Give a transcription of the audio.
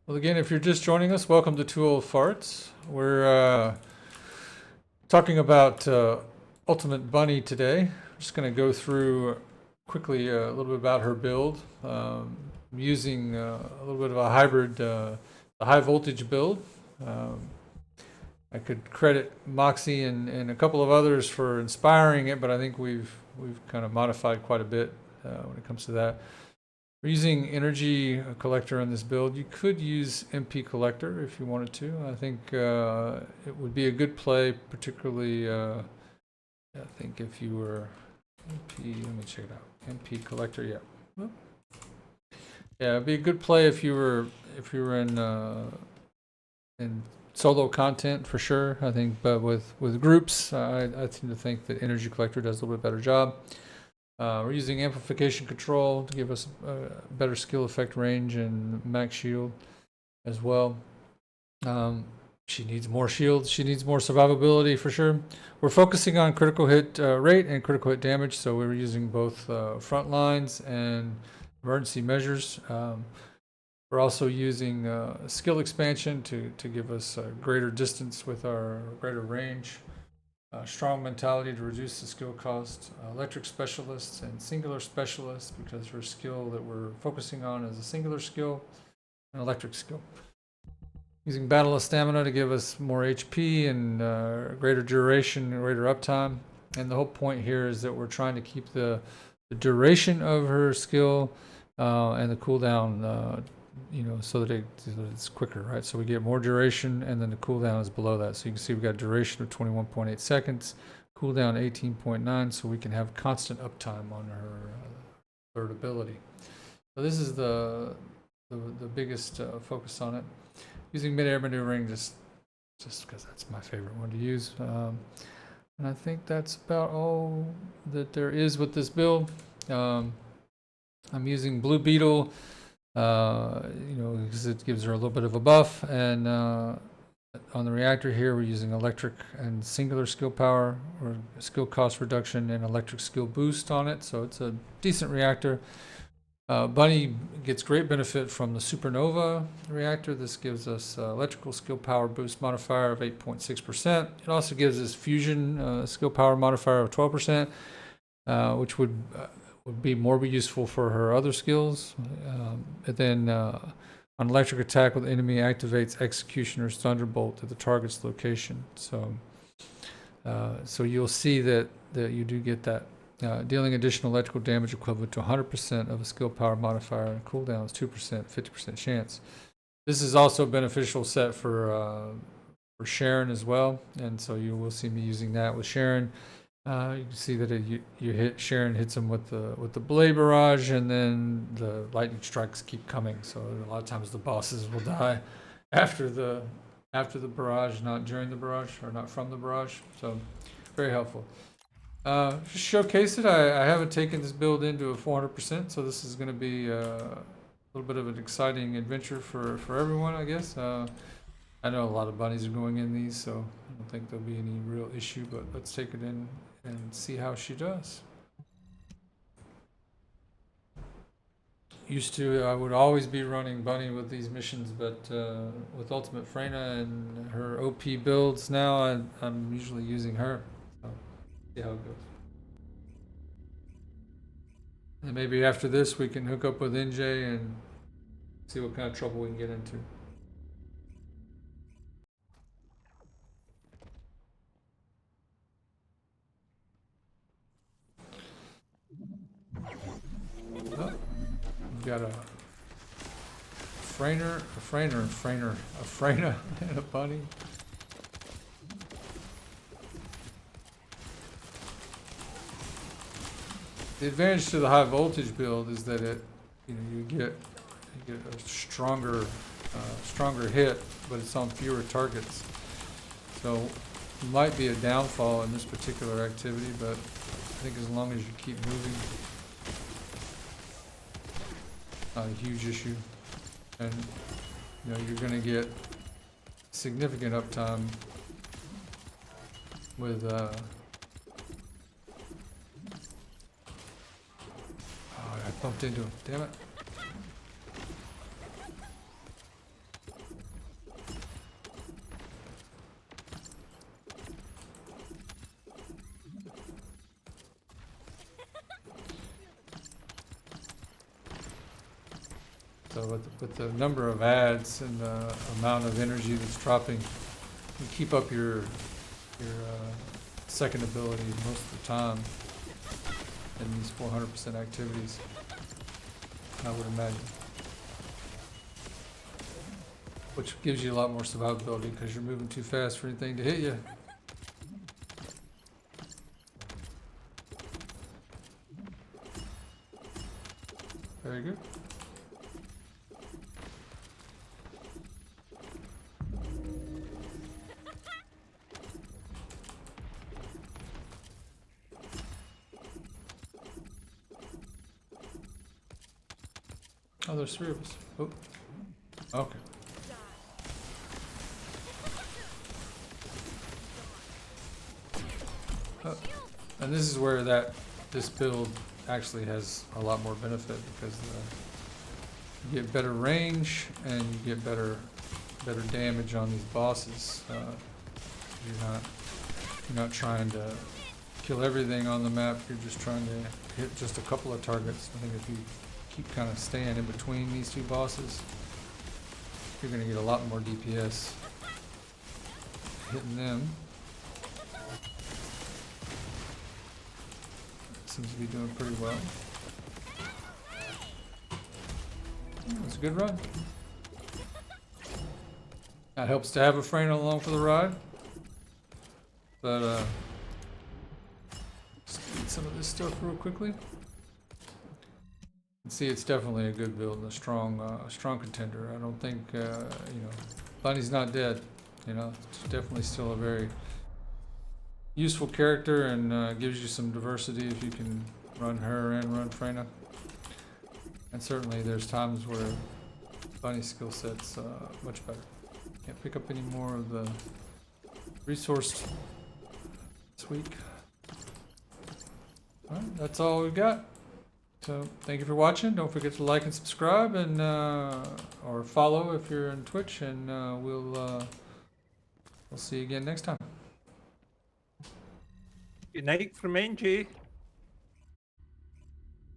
Well, again, if you're just joining us, welcome to Two Ole Farts. We're talking about Ultimate Bunny today. I'm just going to go through quickly a little bit about her build. Using a little bit of a hybrid, a high voltage build. I could credit Moxie and a couple of others for inspiring it, but I think we've kind of modified quite a bit when it comes to that. We're using energy collector on this build. You could use MP collector if you wanted to. I think it would be a good play, particularly I think if you were MP. Let me check it out. MP collector, yeah. Well, yeah, it'd be a good play if you were in solo content for sure. I think, but with groups, I tend to think that energy collector does a little bit better job. We're using amplification control to give us a better skill effect range and max shield as well. She needs more shield. She needs more survivability for sure. We're focusing on critical hit rate and critical hit damage, so we're using both front lines and emergency measures. We're also using skill expansion to give us greater distance with our greater range. Strong mentality to reduce the skill cost, electric specialists and singular specialists, because her skill that we're focusing on is a singular skill, an electric skill. Using battle of stamina to give us more HP and greater duration, greater uptime. And the whole point here is that we're trying to keep the duration of her skill and the cooldown so that it's quicker, right? So we get more duration, and then the cooldown is below that. So you can see we've got duration of 21.8 seconds, cooldown 18.9, so we can have constant uptime on her third ability. So this is the biggest focus on it. Using mid-air maneuvering just because that's my favorite one to use. And I think that's about all that there is with this build. I'm using Blue Beetle. Because it gives her a little bit of a buff, and on the reactor here we're using electric and singular skill power or skill cost reduction and electric skill boost on it, so it's a decent reactor. Bunny gets great benefit from the supernova reactor. This gives us electrical skill power boost modifier of 8.6%. It also gives us fusion skill power modifier of 12%, which would be more useful for her other skills. And then on electric attack with enemy activates Executioner's Thunderbolt at the target's location. So you'll see that you do get that. Dealing additional electrical damage equivalent to 100% of a skill power modifier, and cooldown is 2%, 50% chance. This is also a beneficial set for Sharon as well, and so you will see me using that with Sharon. You can see that you hit Sharon hits him with the blade barrage, and then the lightning strikes keep coming. So a lot of times the bosses will die after the barrage, not during the barrage or not from the barrage. So very helpful. Just showcase it. I haven't taken this build into a 400%, so this is going to be a little bit of an exciting adventure for everyone, I guess. I know a lot of bunnies are going in these, so I don't think there'll be any real issue, but let's take it in and see how she does. I would always be running Bunny with these missions, but with Ultimate Freyna and her OP builds now, I'm usually using her. So, see how it goes. And maybe after this, we can hook up with NJ and see what kind of trouble we can get into. Oh, we've got a Freyna, and a Bunny. The advantage to the high voltage build is that you get a stronger hit, but it's on fewer targets. So it might be a downfall in this particular activity, but I think as long as you keep moving, not a huge issue. And you're going to get significant uptime with I bumped into him, damn it. So with the number of ads and the amount of energy that's dropping, you keep up your second ability most of the time in these 400% activities, I would imagine. Which gives you a lot more survivability because you're moving too fast for anything to hit you. Very good. Oh, there's 3 of us. Oh, okay. And this is where this build actually has a lot more benefit because you get better range and you get better damage on these bosses. You're not trying to kill everything on the map. You're just trying to hit just a couple of targets. I think if you keep kind of staying in between these 2 bosses, you're going to get a lot more DPS hitting them. Seems to be doing pretty well. It's a good run. That helps to have a friend along for the ride. But just get some of this stuff real quickly. And see, it's definitely a good build and a strong contender. I don't think you know, Bunny's not dead. You know, it's definitely still a very useful character and gives you some diversity if you can run her and run Freyna. And certainly there's times where Bunny's skill set's much better. Can't pick up any more of the resource this week. Alright, that's all we've got. So thank you for watching. Don't forget to like and subscribe and or follow if you're on Twitch, and we'll see you again next time. Good night from NJ.